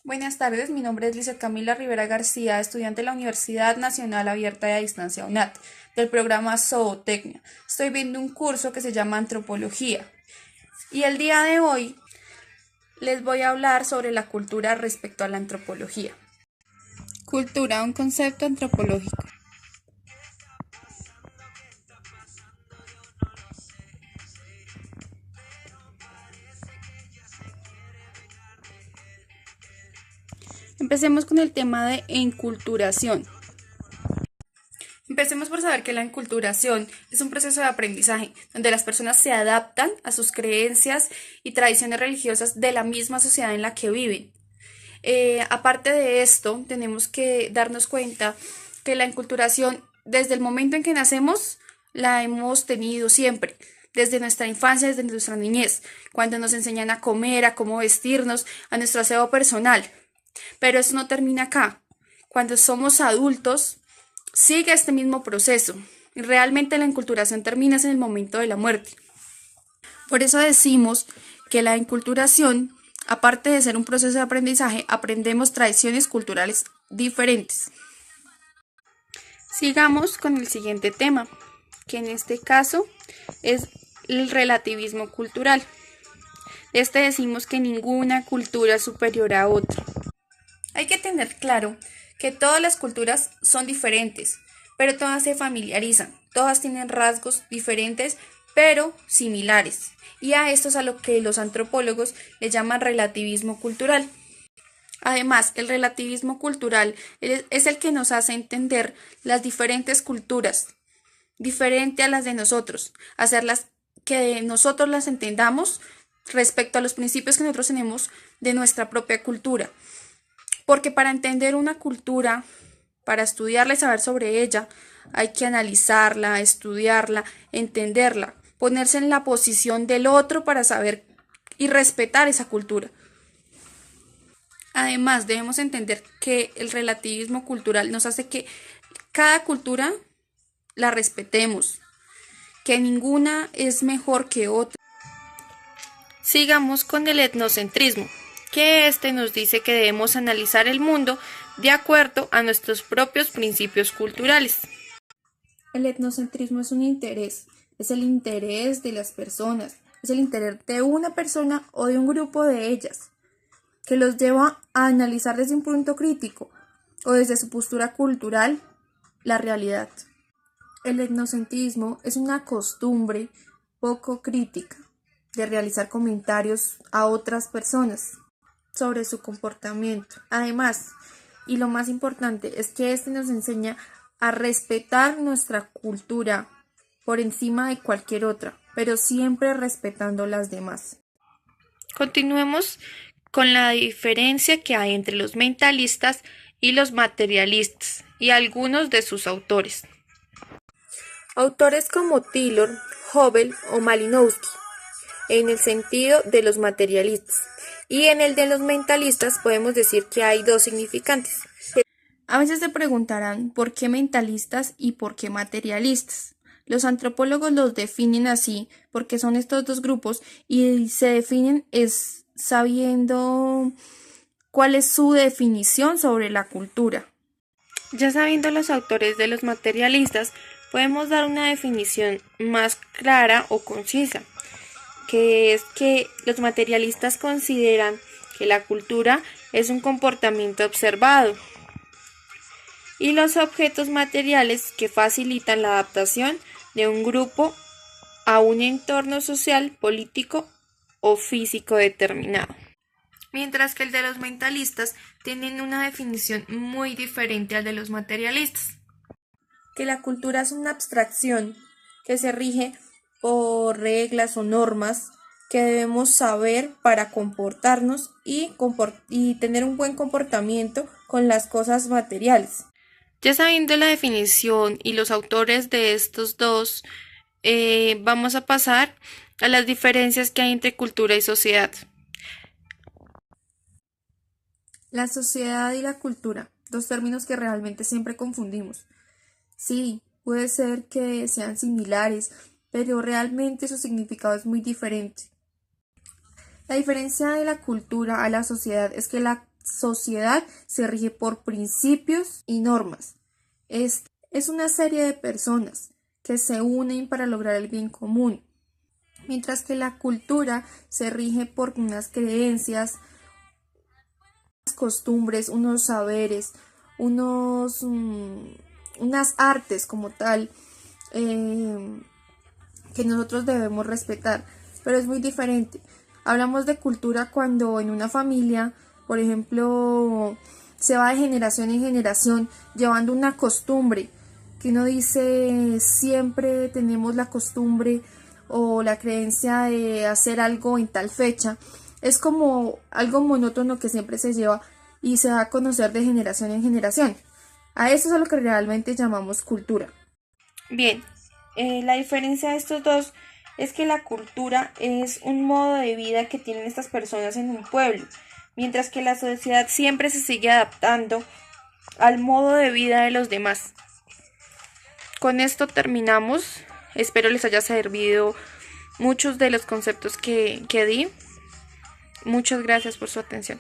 Buenas tardes, mi nombre es Lizeth Camila Rivera García, estudiante de la Universidad Nacional Abierta y a Distancia UNAT, del programa Zootecnia. Estoy viendo un curso que se llama Antropología y el día de hoy les voy a hablar sobre la cultura respecto a la antropología. Cultura, un concepto antropológico. Empecemos con el tema de enculturación. Empecemos por saber que la enculturación es un proceso de aprendizaje donde las personas se adaptan a sus creencias y tradiciones religiosas de la misma sociedad en la que viven. Aparte de esto, tenemos que darnos cuenta que la enculturación, desde el momento en que nacemos, la hemos tenido siempre, desde nuestra infancia, desde nuestra niñez, cuando nos enseñan a comer, a cómo vestirnos, a nuestro aseo personal. Pero eso no termina acá. Cuando somos adultos, sigue este mismo proceso. Y realmente la enculturación termina en el momento de la muerte. Por eso decimos que la enculturación, aparte de ser un proceso de aprendizaje, aprendemos tradiciones culturales diferentes. Sigamos con el siguiente tema, que en este caso es el relativismo cultural. De este decimos que ninguna cultura es superior a otra. Hay que tener claro que todas las culturas son diferentes, pero todas se familiarizan, todas tienen rasgos diferentes, pero similares. Y a esto es a lo que los antropólogos le llaman relativismo cultural. Además, el relativismo cultural es el que nos hace entender las diferentes culturas, diferente a las de nosotros, hacerlas que nosotros las entendamos respecto a los principios que nosotros tenemos de nuestra propia cultura. Porque para entender una cultura, para estudiarla y saber sobre ella, hay que analizarla, estudiarla, entenderla, ponerse en la posición del otro para saber y respetar esa cultura. Además, debemos entender que el relativismo cultural nos hace que cada cultura la respetemos, que ninguna es mejor que otra. Sigamos con el etnocentrismo, que este nos dice que debemos analizar el mundo de acuerdo a nuestros propios principios culturales. El etnocentrismo es un interés, es el interés de las personas, es el interés de una persona o de un grupo de ellas, que los lleva a analizar desde un punto crítico o desde su postura cultural la realidad. El etnocentrismo es una costumbre poco crítica de realizar comentarios a otras personas sobre su comportamiento. Además, y lo más importante, es que este nos enseña a respetar nuestra cultura por encima de cualquier otra, pero siempre respetando las demás. Continuemos con la diferencia que hay entre los mentalistas y los materialistas y algunos de sus autores. Autores como Taylor, Hobel o Malinowski, en el sentido de los materialistas, y en el de los mentalistas podemos decir que hay dos significantes. A veces se preguntarán por qué mentalistas y por qué materialistas. Los antropólogos los definen así porque son estos dos grupos y se definen sabiendo cuál es su definición sobre la cultura. Ya sabiendo los autores de los materialistas, podemos dar una definición más clara o concisa, que es que los materialistas consideran que la cultura es un comportamiento observado y los objetos materiales que facilitan la adaptación de un grupo a un entorno social, político o físico determinado. Mientras que el de los mentalistas tienen una definición muy diferente al de los materialistas. Que la cultura es una abstracción que se rige por reglas o normas que debemos saber para comportarnos y tener un buen comportamiento con las cosas materiales. Ya sabiendo la definición y los autores de estos dos, vamos a pasar a las diferencias que hay entre cultura y sociedad. La sociedad y la cultura, dos términos que realmente siempre confundimos. Sí, puede ser que sean similares, pero realmente su significado es muy diferente. La diferencia de la cultura a la sociedad es que la sociedad se rige por principios y normas. Es una serie de personas que se unen para lograr el bien común, mientras que la cultura se rige por unas creencias, unas costumbres, unos saberes, unas artes como tal, que nosotros debemos respetar, pero es muy diferente. Hablamos de cultura cuando en una familia, por ejemplo, se va de generación en generación llevando una costumbre, que uno dice siempre tenemos la costumbre o la creencia de hacer algo en tal fecha. Es como algo monótono que siempre se lleva y se va a conocer de generación en generación. A eso es a lo que realmente llamamos cultura. Bien, la diferencia de estos dos es que la cultura es un modo de vida que tienen estas personas en un pueblo, mientras que la sociedad siempre se sigue adaptando al modo de vida de los demás. Con esto terminamos. Espero les haya servido muchos de los conceptos que di. Muchas gracias por su atención.